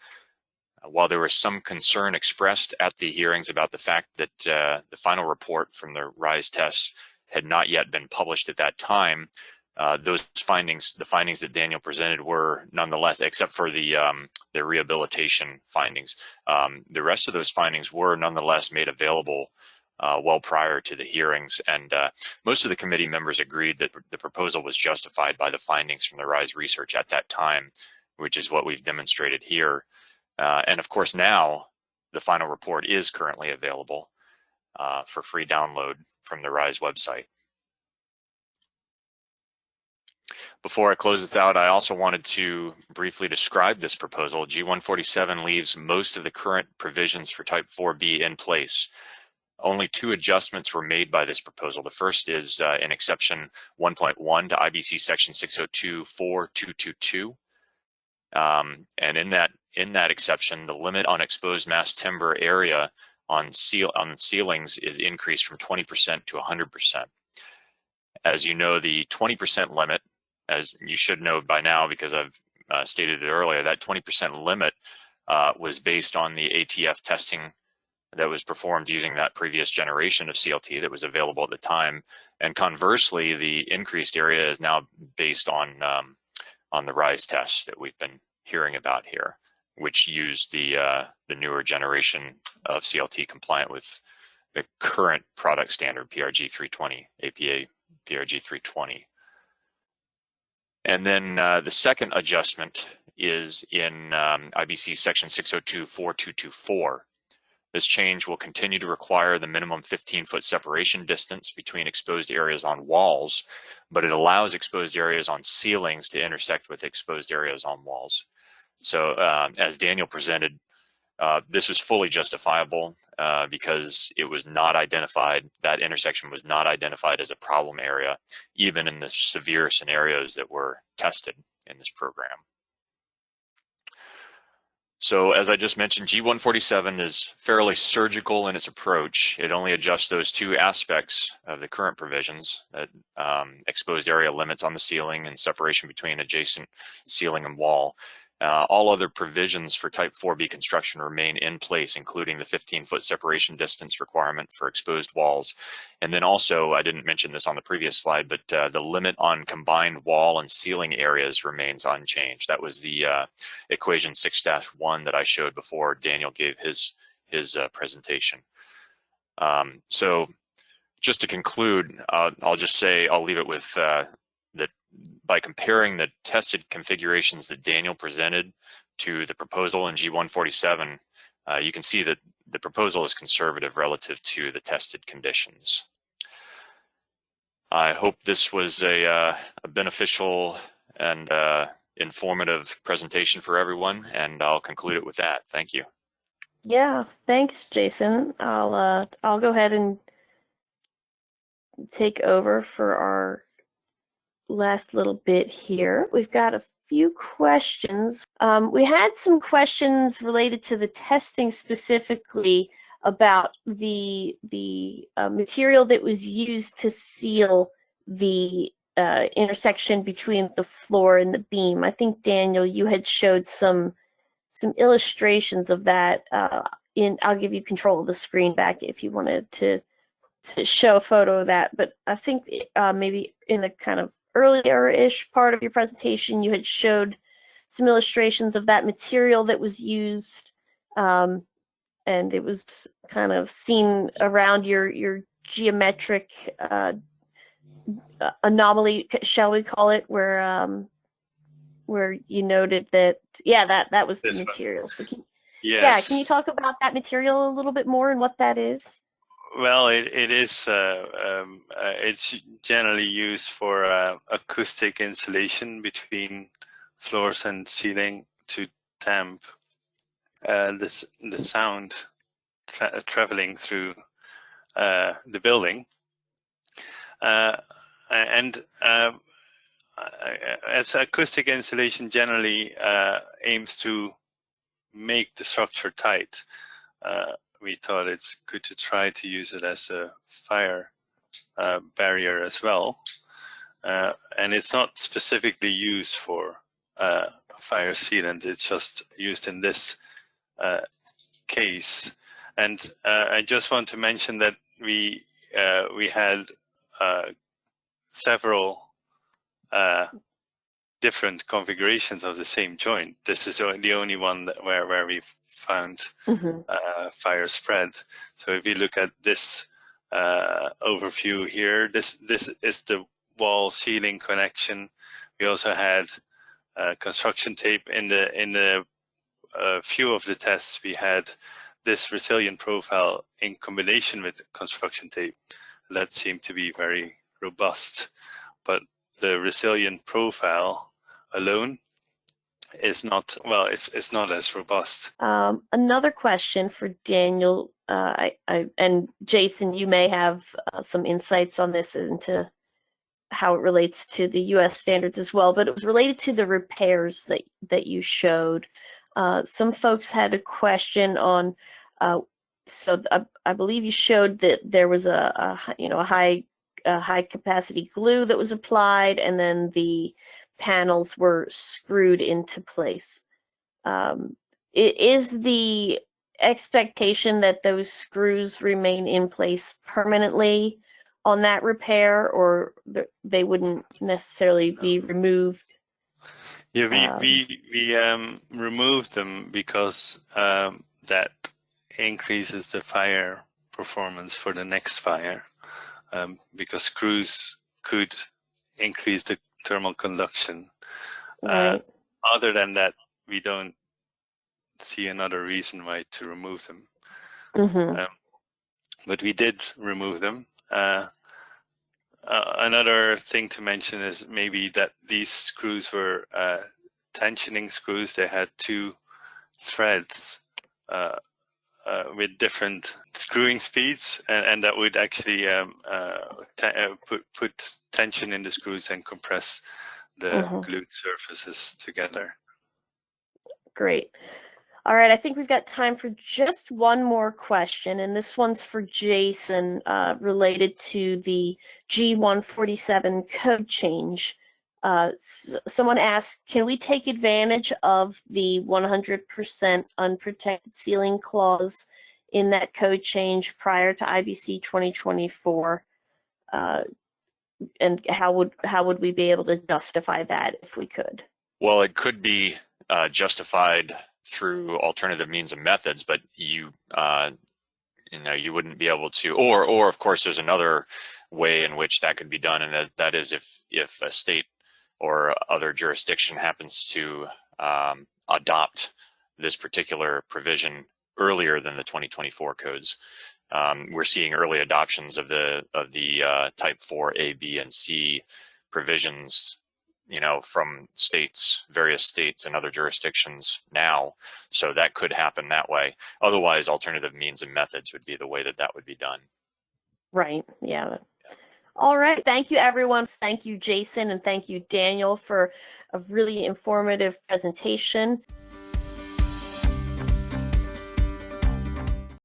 While there was some concern expressed at the hearings about the fact that the final report from the RISE tests had not yet been published at that time, the findings that Daniel presented were nonetheless, except for the rehabilitation findings, the rest of those findings were nonetheless made available well prior to the hearings. And most of the committee members agreed that the proposal was justified by the findings from the RISE research at that time, which is what we've demonstrated here. And of course, now the final report is currently available for free download from the RISE website. Before I close this out, I also wanted to briefly describe this proposal. G147 leaves most of the current provisions for type 4B in place. Only 2 adjustments were made by this proposal. The first is in exception 1.1 to IBC section 602.4.222. And in that exception, the limit on exposed mass timber area on ceilings is increased from 20% to 100%. As you know, the 20% limit, as you should know by now because I've stated it earlier, that 20% limit was based on the ATF testing that was performed using that previous generation of CLT that was available at the time. And conversely, the increased area is now based on the RISE tests that we've been hearing about here, which use the newer generation of CLT compliant with the current product standard PRG 320, APA PRG 320. And then the second adjustment is in IBC section 602.4.224. This change will continue to require the minimum 15-foot separation distance between exposed areas on walls, but it allows exposed areas on ceilings to intersect with exposed areas on walls. So as Daniel presented, this was fully justifiable because it was not identified, that intersection was not identified as a problem area, even in the severe scenarios that were tested in this program. So as I just mentioned, G147 is fairly surgical in its approach. It only adjusts those 2 aspects of the current provisions, that exposed area limits on the ceiling and separation between adjacent ceiling and wall. All other provisions for Type 4B construction remain in place, including the 15-foot separation distance requirement for exposed walls. And then also, I didn't mention this on the previous slide, but the limit on combined wall and ceiling areas remains unchanged. That was the equation 6-1 that I showed before Daniel gave his presentation. So just to conclude, I'll just say, I'll leave it with that by comparing the tested configurations that Daniel presented to the proposal in G147, you can see that the proposal is conservative relative to the tested conditions. I hope this was a beneficial and informative presentation for everyone, and I'll conclude it with that. Thank you. Yeah, thanks, Jason. I'll go ahead and take over for our last little bit here. We've got a few questions. We had some questions related to the testing specifically about the material that was used to seal the intersection between the floor and the beam. I think, Daniel, you had showed some illustrations of that. I'll give you control of the screen back if you wanted to show a photo of that. But I think maybe in the kind of earlier-ish part of your presentation, you had showed some illustrations of that material that was used, and it was kind of seen around your geometric anomaly, shall we call it, where you noted that, that was the material. So can you talk about that material a little bit more and what that is? Well, it is. It's generally used for acoustic insulation between floors and ceiling to damp the sound traveling through the building, and as acoustic insulation generally aims to make the structure tight. We thought it's good to try to use it as a fire barrier as well. And it's not specifically used for fire sealant. It's just used in this case. And I just want to mention that we had several different configurations of the same joint. This is the only one where we found fire spread. So if you look at this overview here, this is the wall ceiling connection. We also had construction tape in the few of the tests. We had this resilient profile in combination with construction tape. That seemed to be very robust, but the resilient profile alone is not, well, it's not as robust. Another question for Daniel, and Jason, you may have some insights on this into how it relates to the U.S. standards as well, but it was related to the repairs that you showed. Some folks had a question on, so I believe you showed that there was a high capacity glue that was applied, and then the panels were screwed into place. Is the expectation that those screws remain in place permanently on that repair, or they wouldn't necessarily be removed? Yeah, we removed them because that increases the fire performance for the next fire, because screws could increase the thermal conduction. Right. Other than that, we don't see another reason why to remove them. But we did remove them. Another thing to mention is maybe that these screws were tensioning screws. They had two threads with different screwing speeds, and that would actually put tension in the screws and compress the glued surfaces together. Great. All right, I think we've got time for just one more question, and this one's for Jason, related to the G147 code change. Someone asked, can we take advantage of the 100% unprotected ceiling clause in that code change prior to IBC 2024? And how would we be able to justify that if we could? Well, it could be justified through alternative means and methods, but you wouldn't be able to, or of course, there's another way in which that could be done, and that is if a state or other jurisdiction happens to adopt this particular provision earlier than the 2024 codes. We're seeing early adoptions of the Type 4 A, B, and C provisions, from various states and other jurisdictions now. So that could happen that way. Otherwise, alternative means and methods would be the way that would be done. Right. Yeah. All right. Thank you, everyone. Thank you, Jason, and thank you, Daniel, for a really informative presentation.